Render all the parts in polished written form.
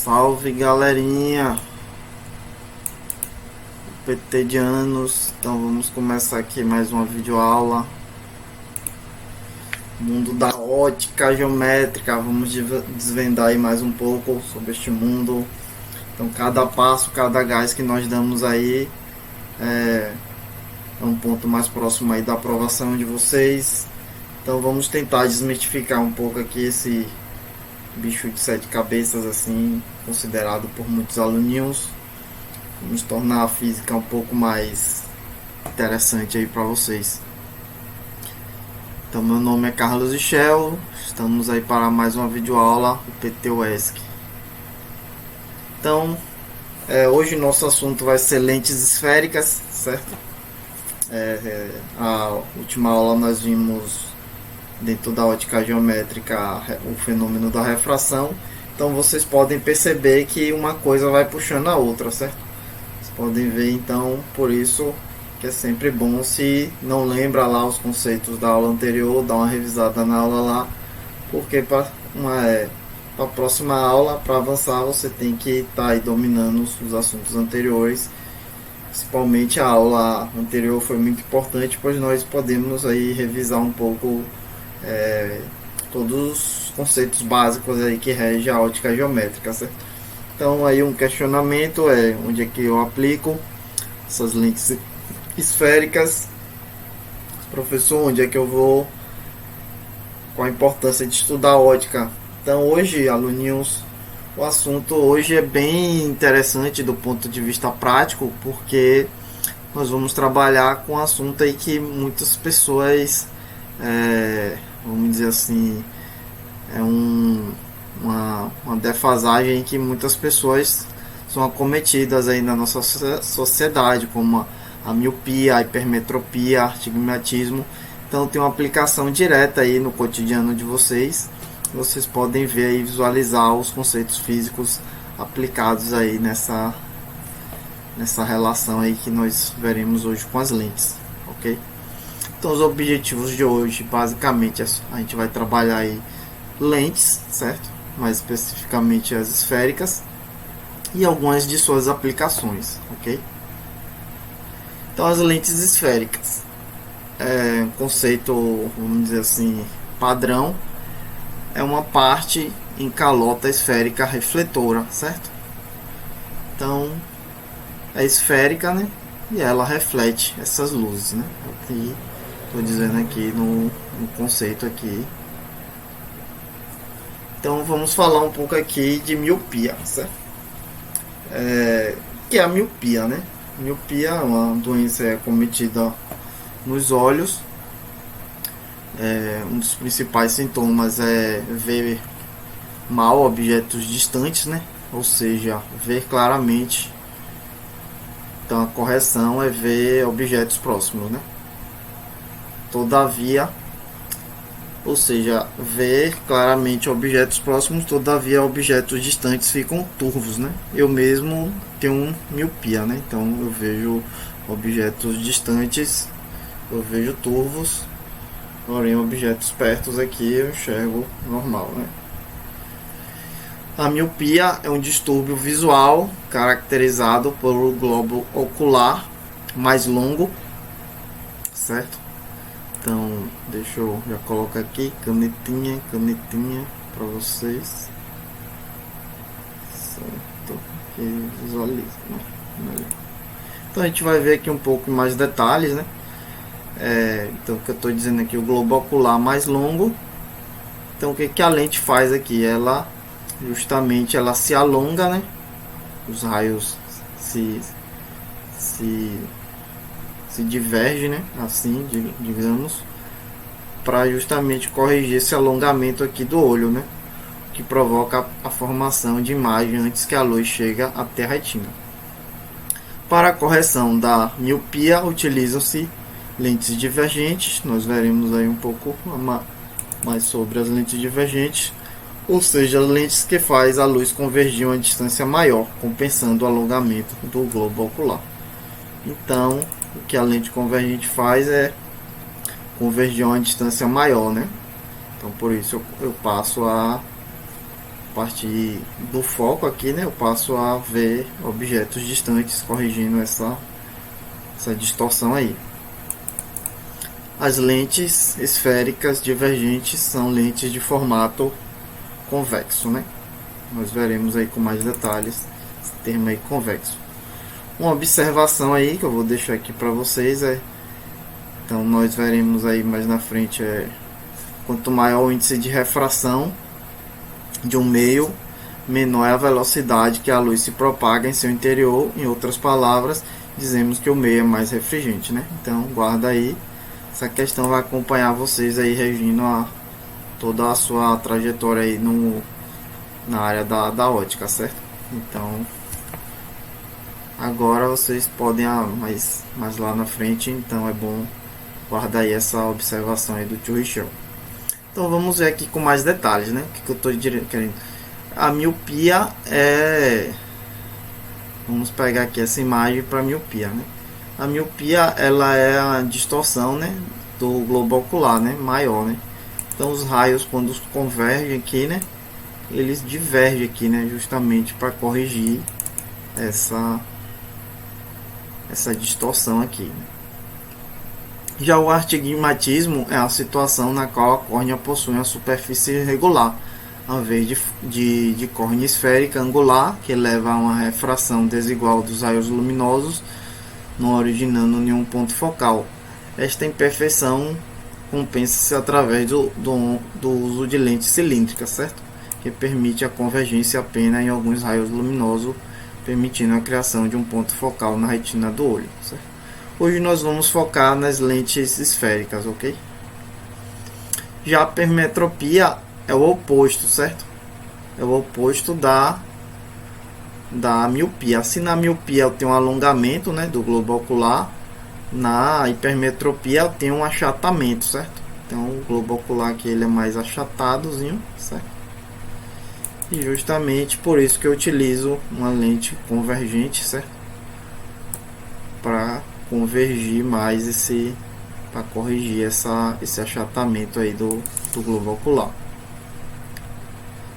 Salve galerinha, PT de anos. Então vamos começar aqui mais uma videoaula. Mundo da ótica geométrica. Vamos desvendar aí mais um pouco sobre este mundo. Então cada passo, cada gás que nós damos aí é um ponto mais próximo aí da aprovação de vocês. Então vamos tentar desmistificar um pouco aqui esse bicho de 7 cabeças, assim, considerado por muitos aluninhos. Vamos tornar a física um pouco mais interessante aí para vocês. Então meu nome é Carlos Michel, estamos aí para mais uma videoaula do PT UESC. Então hoje nosso assunto vai ser lentes esféricas, certo? A última aula nós vimos dentro da ótica geométrica o fenômeno da refração. Então vocês podem perceber que uma coisa vai puxando a outra, certo? Vocês podem ver, então, por isso que é sempre bom, se não lembra lá os conceitos da aula anterior, dar uma revisada na aula lá, porque para a próxima aula, para avançar, você tem que estar aí dominando os assuntos anteriores. Principalmente a aula anterior foi muito importante, pois nós podemos aí revisar um pouco todos os conceitos básicos aí que rege a ótica geométrica, certo? Então aí um questionamento é onde é que eu aplico essas lentes esféricas, professor, onde é que eu vou, qual a importância de estudar ótica. Então hoje, aluninhos, o assunto hoje é bem interessante do ponto de vista prático, porque nós vamos trabalhar com um assunto aí que muitas pessoas, vamos dizer assim, é uma defasagem que muitas pessoas são acometidas aí na nossa sociedade, como a miopia, a hipermetropia, astigmatismo. Então tem uma aplicação direta aí no cotidiano de vocês. Vocês podem ver e visualizar os conceitos físicos aplicados aí nessa relação aí que nós veremos hoje com as lentes, ok? Então os objetivos de hoje, basicamente, a gente vai trabalhar aí lentes, certo? Mais especificamente as esféricas e algumas de suas aplicações, ok? Então as lentes esféricas é um conceito, vamos dizer assim, padrão. É uma parte em calota esférica refletora, certo? Então é esférica, né? E ela reflete essas luzes, né? Aqui estou dizendo aqui no conceito aqui. Então vamos falar um pouco aqui de miopia, certo? Que é a miopia, né? Miopia é uma doença cometida nos olhos. Um dos principais sintomas é ver mal objetos distantes, né? Ou seja, ver claramente. Então a correção é ver objetos próximos, né? Todavia, ou seja, ver claramente objetos próximos, todavia objetos distantes ficam turvos, né? Eu mesmo tenho miopia, né? Então eu vejo objetos distantes, eu vejo turvos, porém objetos perto aqui eu enxergo normal, né? A miopia é um distúrbio visual caracterizado pelo globo ocular mais longo, certo? Então, deixa eu já colocar aqui canetinha para vocês, certo? Que visualiza, né? Então a gente vai ver aqui um pouco mais detalhes, né? Então, o que eu estou dizendo aqui, o globo ocular mais longo. Então, o que a lente faz aqui? Ela justamente ela se alonga, né? Os raios se divergem, né? Assim, digamos, para justamente corrigir esse alongamento aqui do olho, né? Que provoca a formação de imagem antes que a luz chegue até a retina. Para a correção da miopia, utilizam-se lentes divergentes. Nós veremos aí um pouco mais sobre as lentes divergentes, ou seja, as lentes que faz a luz convergir a uma distância maior, compensando o alongamento do globo ocular. Então, o que a lente convergente faz é convergir a uma distância maior, né? Então, por isso eu passo a A partir do foco aqui, né, eu passo a ver objetos distantes, corrigindo essa distorção aí. As lentes esféricas divergentes são lentes de formato convexo, né? Nós veremos aí com mais detalhes esse termo aí, convexo. Uma observação aí que eu vou deixar aqui para vocês então nós veremos aí mais na frente, quanto maior o índice de refração de um meio, menor é a velocidade que a luz se propaga em seu interior. Em outras palavras, dizemos que o meio é mais refringente, né? Então guarda aí, essa questão vai acompanhar vocês aí, regindo toda a sua trajetória aí na área da ótica, certo? Então agora vocês podem mais lá na frente, então é bom guardar aí essa observação aí do tio Richel. Então vamos ver aqui com mais detalhes, né? O que eu estou querendo. A miopia vamos pegar aqui essa imagem para miopia, né? A miopia, ela é a distorção, né, do globo ocular, né, maior, né? Então os raios, quando convergem aqui, né, eles divergem aqui, né, justamente para corrigir essa distorção aqui, né? Já o astigmatismo é a situação na qual a córnea possui uma superfície irregular, ao invés de córnea esférica angular, que leva a uma refração desigual dos raios luminosos, não originando nenhum ponto focal. Esta imperfeição compensa-se através do uso de lentes cilíndricas, certo? Que permite a convergência apenas em alguns raios luminosos, permitindo a criação de um ponto focal na retina do olho, certo? Hoje nós vamos focar nas lentes esféricas, ok? Já a hipermetropia é o oposto, certo? É o oposto da miopia. Se na miopia eu tenho um alongamento, né, do globo ocular, na hipermetropia eu tenho um achatamento, certo? Então o globo ocular aqui ele é mais achatadozinho, certo? E justamente por isso que eu utilizo uma lente convergente, certo? Para convergir mais para corrigir esse achatamento aí do globo ocular.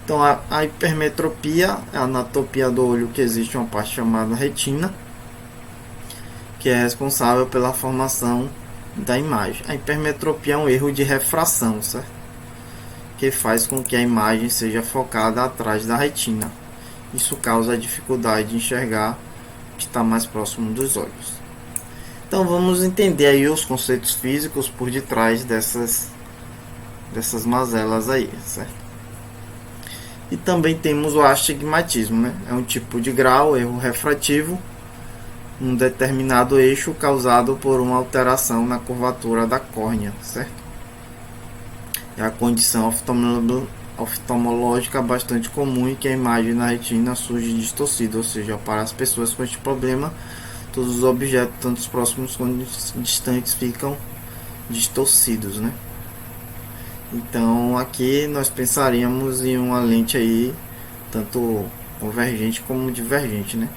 Então a hipermetropia é a anatopia do olho, que existe uma parte chamada retina, que é responsável pela formação da imagem. A hipermetropia é um erro de refração, certo? Que faz com que a imagem seja focada atrás da retina. Isso causa a dificuldade de enxergar o que está mais próximo dos olhos. Então vamos entender aí os conceitos físicos por detrás dessas mazelas aí, certo? E também temos o astigmatismo, né? É um tipo de grau, erro refrativo, um determinado eixo causado por uma alteração na curvatura da córnea, certo? É a condição oftalmológica bastante comum em que a imagem na retina surge distorcida, ou seja, para as pessoas com este problema, todos os objetos, tanto os próximos quanto os distantes, ficam distorcidos, né? Então aqui nós pensaríamos em uma lente aí tanto convergente como divergente, né?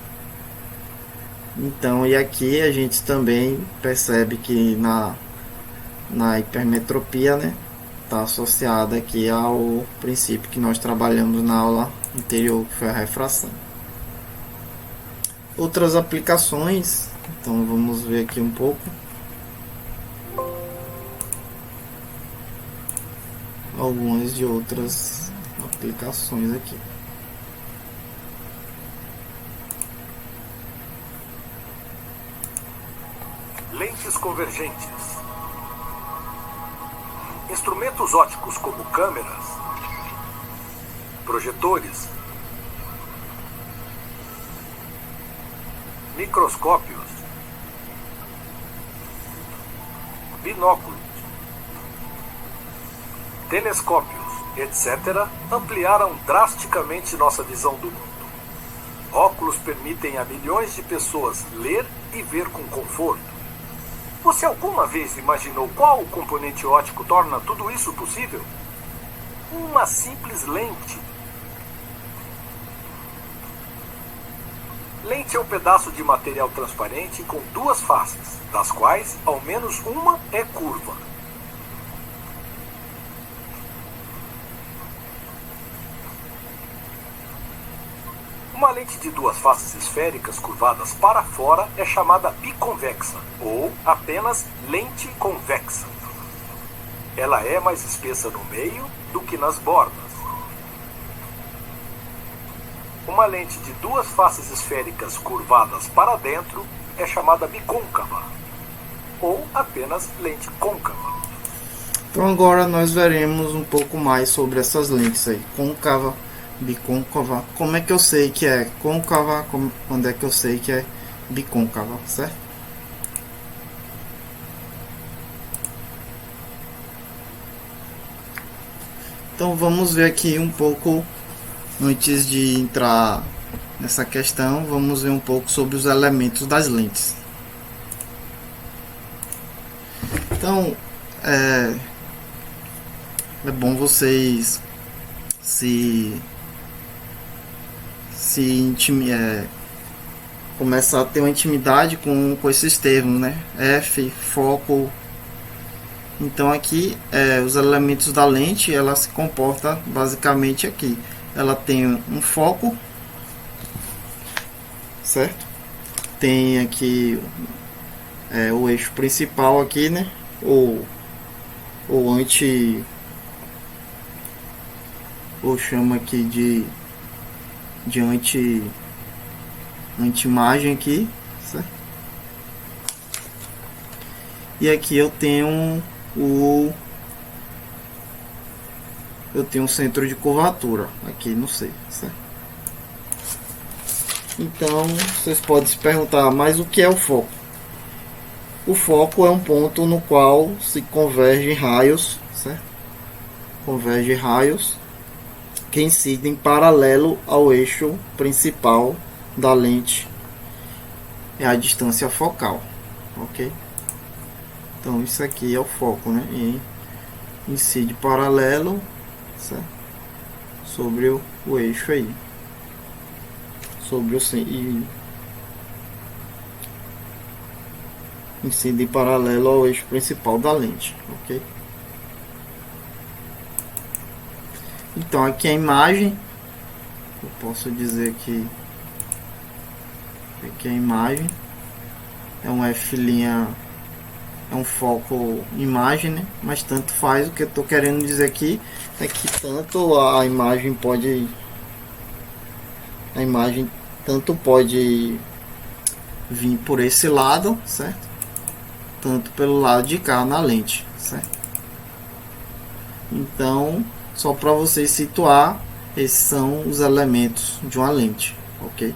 Então, e aqui a gente também percebe que na hipermetropia, né, está associada aqui ao princípio que nós trabalhamos na aula anterior, que foi a refração. Outras aplicações, então vamos ver aqui um pouco. Algumas de outras aplicações aqui. Lentes convergentes. Instrumentos ópticos como câmeras, projetores, microscópios, binóculos, telescópios, etc., ampliaram drasticamente nossa visão do mundo. Óculos permitem a milhões de pessoas ler e ver com conforto. Você alguma vez imaginou qual componente óptico torna tudo isso possível? Uma simples lente. Lente é um pedaço de material transparente com duas faces, das quais ao menos uma é curva. Uma lente de duas faces esféricas curvadas para fora é chamada biconvexa, ou apenas lente convexa. Ela é mais espessa no meio do que nas bordas. Uma lente de duas faces esféricas curvadas para dentro é chamada bicôncava, ou apenas lente côncava. Então agora nós veremos um pouco mais sobre essas lentes aí, côncava, bicôncava. Como é que eu sei que é côncava, quando é que eu sei que é bicôncava, certo? Então vamos ver aqui um pouco, antes de entrar nessa questão, vamos ver um pouco sobre os elementos das lentes. Então, é bom vocês começar a ter uma intimidade com esses termos, né? F, foco. Então aqui os elementos da lente, ela se comporta basicamente aqui. Ela tem um foco, certo? Tem aqui o eixo principal aqui, né? Ou chama aqui de anti-imagem aqui, certo? E aqui eu tenho um centro de curvatura aqui no C, certo? Então vocês podem se perguntar, mas o que é o foco? O foco é um ponto no qual se convergem raios, certo? Converge raios que incidem paralelo ao eixo principal da lente, é a distância focal, ok? Então isso aqui é o foco, né? E incide paralelo, certo? Sobre o eixo aí, sobre incide paralelo ao eixo principal da lente, ok? Então aqui a imagem, eu posso dizer que aqui a imagem é um F', é um foco imagem, né? Mas tanto faz. O que eu estou querendo dizer aqui é que tanto a imagem pode vir por esse lado, certo? Tanto pelo lado de cá na lente, certo? Então, só para vocês situar, esses são os elementos de uma lente, ok?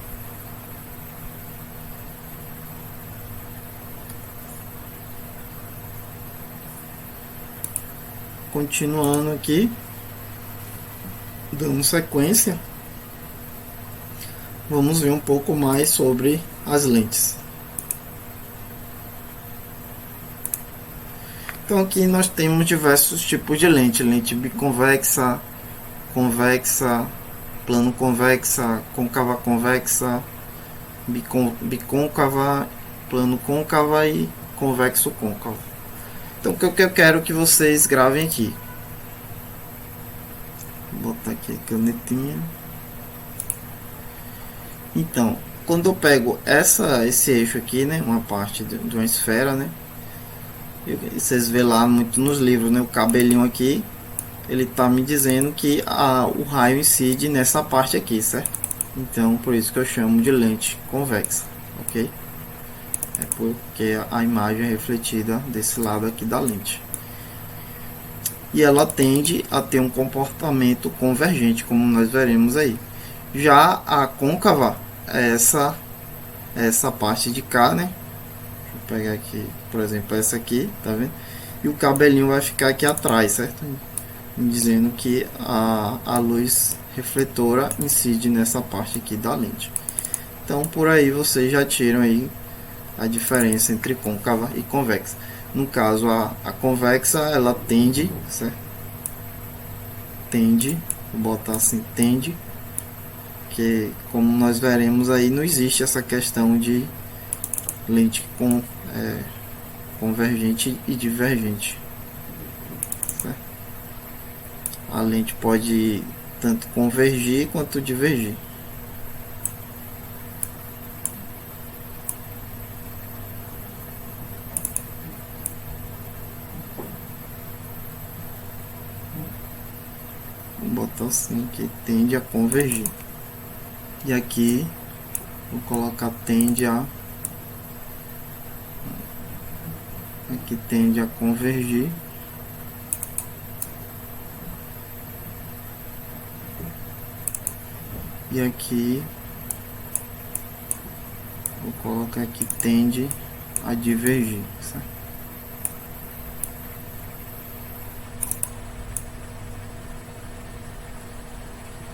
Continuando aqui, dando sequência, vamos ver um pouco mais sobre as lentes. Então aqui nós temos diversos tipos de lente: lente biconvexa, convexa, plano convexa, côncava convexa, bicôncava, plano côncava e convexo côncavo. Então o que eu quero que vocês gravem aqui, vou botar aqui a canetinha. Então quando eu pego esse eixo aqui, né, uma parte de uma esfera, né, vocês vê lá muito nos livros, né, o cabelinho aqui, ele tá me dizendo que o raio incide nessa parte aqui, certo? Então por isso que eu chamo de lente convexa, ok? É porque a imagem é refletida desse lado aqui da lente. E ela tende a ter um comportamento convergente, como nós veremos aí. Já a côncava é essa parte de cá, né? Deixa eu pegar aqui, por exemplo, essa aqui, tá vendo? E o cabelinho vai ficar aqui atrás, certo? Dizendo que a luz refletora incide nessa parte aqui da lente. Então por aí vocês já tiram aí a diferença entre côncava e convexa. No caso a convexa, ela tende, certo? Tende, vou botar assim, tende, que como nós veremos aí, não existe essa questão de lente convergente e divergente, certo? A lente pode tanto convergir quanto divergir. vou botar assim, que tende a convergir. E aqui vou colocar tende a, aqui tende a convergir. E aqui vou colocar aqui tende a divergir, certo?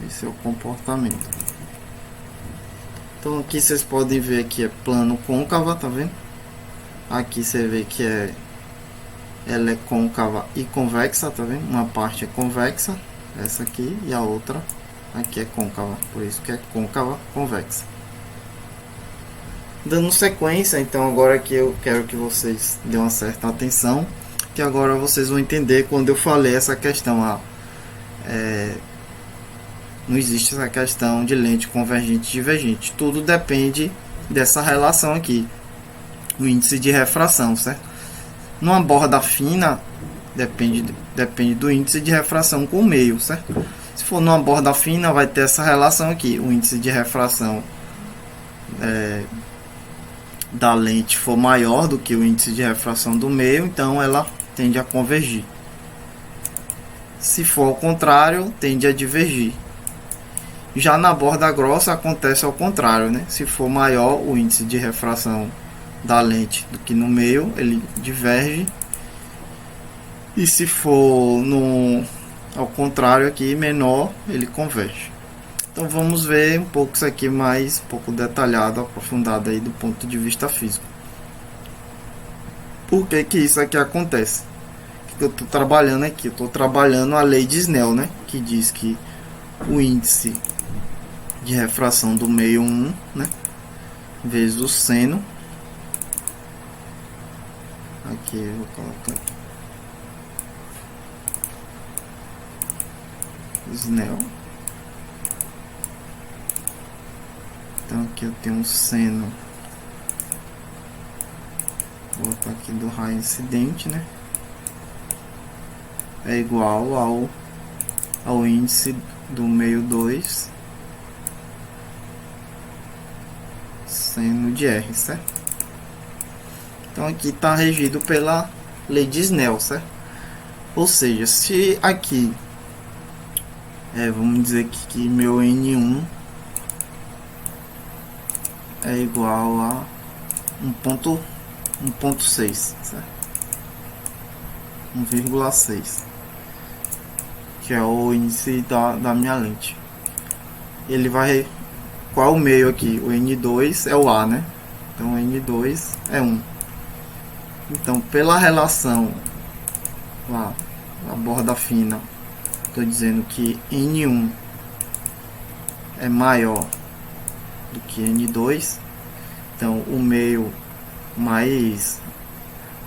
Esse é o comportamento. Então aqui vocês podem ver que é plano côncava, tá vendo? Aqui você vê que ela é côncava e convexa, tá vendo? Uma parte é convexa, essa aqui, e a outra aqui é côncava, por isso que é côncava convexa. Dando sequência, então agora que eu quero que vocês dêem uma certa atenção, que agora vocês vão entender quando eu falei essa questão, não existe essa questão de lente convergente e divergente, tudo depende dessa relação aqui, o índice de refração, certo? Numa borda fina, depende do índice de refração com o meio, certo? Se for numa borda fina, vai ter essa relação aqui, o índice de refração da lente for maior do que o índice de refração do meio, então ela tende a convergir. Se for ao contrário, tende a divergir. Já na borda grossa acontece ao contrário, né? Se for maior o índice de refração da lente do que no meio, ele diverge. E se for ao contrário aqui, menor, ele converge. Então vamos ver um pouco isso aqui mais um pouco detalhado, aprofundado aí do ponto de vista físico. Por que que isso aqui acontece? O que eu estou trabalhando aqui? Eu estou trabalhando a lei de Snell, né? Que diz que o índice de refração do meio 1, né? Vezes o seno. Aqui eu vou colocar Snell. Então aqui eu tenho um seno, vou botar aqui do raio incidente, né? É igual ao índice do meio 2 seno de R, certo? Então aqui está regido pela lei de Snell, certo? Ou seja, se aqui vamos dizer que meu N1 é igual a 1.6, certo? 1,6, que é o índice da minha lente. Ele vai, qual é o meio aqui? O N2 é o A, né? Então o N2 é 1. Então pela relação lá, a borda fina, estou dizendo que N1 é maior do que N2, então o meio mais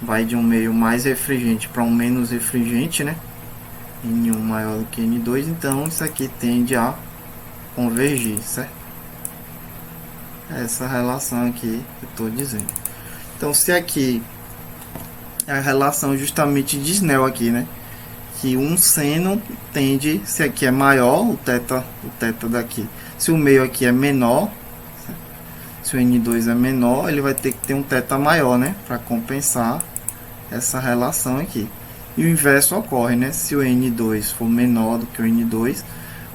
vai de um meio mais refringente para um menos refringente, né? N1 maior do que N2, então isso aqui tende a convergir, certo? Essa relação aqui que eu estou dizendo. Então se aqui é a relação justamente de Snell aqui, né? Que um seno tende, se aqui é maior, o teta daqui, se o meio aqui é menor, se o N2 é menor, ele vai ter que ter um teta maior, né? Para compensar essa relação aqui. E o inverso ocorre, né? Se o N2 for menor do que o N2,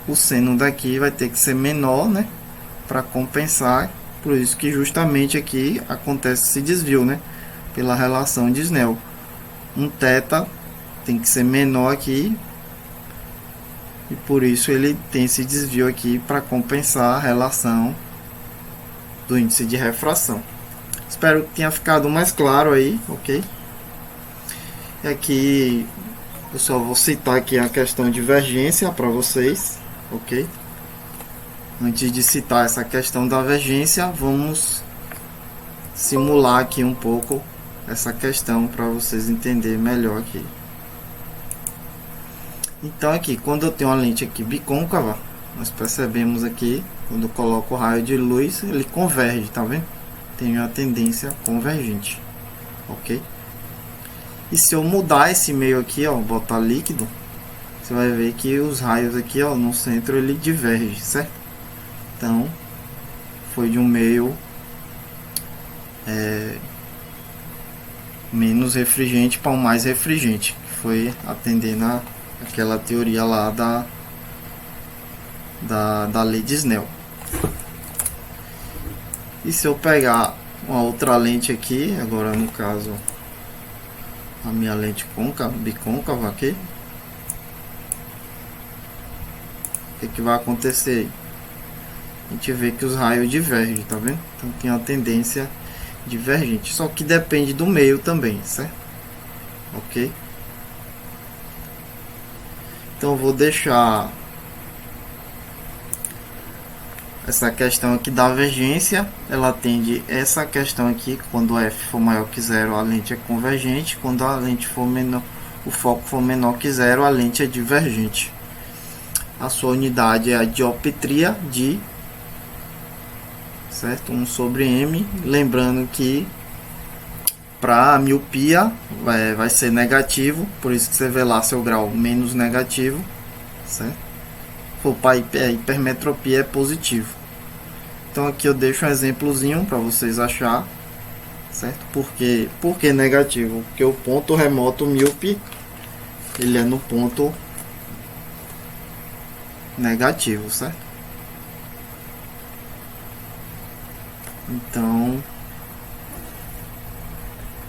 o seno daqui vai ter que ser menor, né? Para compensar. Por isso que justamente aqui acontece esse desvio, né? Pela relação de Snell. Um teta tem que ser menor aqui. E por isso ele tem esse desvio aqui para compensar a relação do índice de refração. Espero que tenha ficado mais claro aí, ok? E aqui eu só vou citar aqui a questão de divergência para vocês, ok? Antes de citar essa questão da divergência, vamos simular aqui um pouco essa questão para vocês entenderem melhor aqui. Então aqui, quando eu tenho uma lente aqui bicôncava, nós percebemos aqui, quando eu coloco o raio de luz, ele converge, tá vendo? Tem a tendência convergente, ok? E se eu mudar esse meio aqui, ó, botar líquido, você vai ver que os raios aqui, ó, no centro ele diverge, certo? Então foi de um meio menos refrigerante para um mais refrigerante, que foi atendendo aquela teoria lá da lei de Snell. E se eu pegar uma outra lente aqui, agora no caso a minha lente côncava, bicôncava aqui, o que vai acontecer aí? A gente vê que os raios divergem, tá vendo? Então tem uma tendência divergente, só que depende do meio também, certo? Ok? Então eu vou deixar essa questão aqui da divergência, ela atende essa questão aqui, quando f for maior que zero, a lente é convergente, quando a lente for menor, o foco for menor que zero, a lente é divergente. A sua unidade é a dioptria de, certo? 1 sobre m, lembrando que para a miopia vai ser negativo, por isso que você vê lá seu grau menos negativo, certo? Para hipermetropia é positivo. Então aqui eu deixo um exemplozinho para vocês achar, certo? Por que negativo? Porque o ponto remoto míope ele é no ponto negativo, certo? Então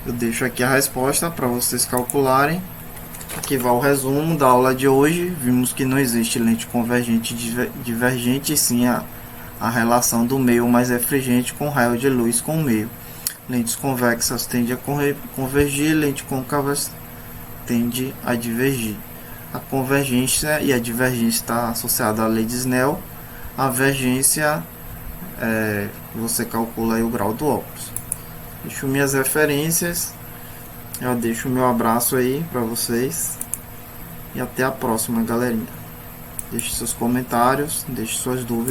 eu deixo aqui a resposta para vocês calcularem. Aqui vai o resumo da aula de hoje. Vimos que não existe lente convergente e divergente, e sim a relação do meio mais refrigerante com raio de luz com o meio. Lentes convexas tendem a convergir, lente côncava tende a divergir. A convergência e a divergência está associada à lei de Snell. A divergência você calcula aí o grau do óculos. Deixo minhas referências. Eu deixo o meu abraço aí para vocês. E até a próxima, galerinha. Deixe seus comentários, deixe suas dúvidas.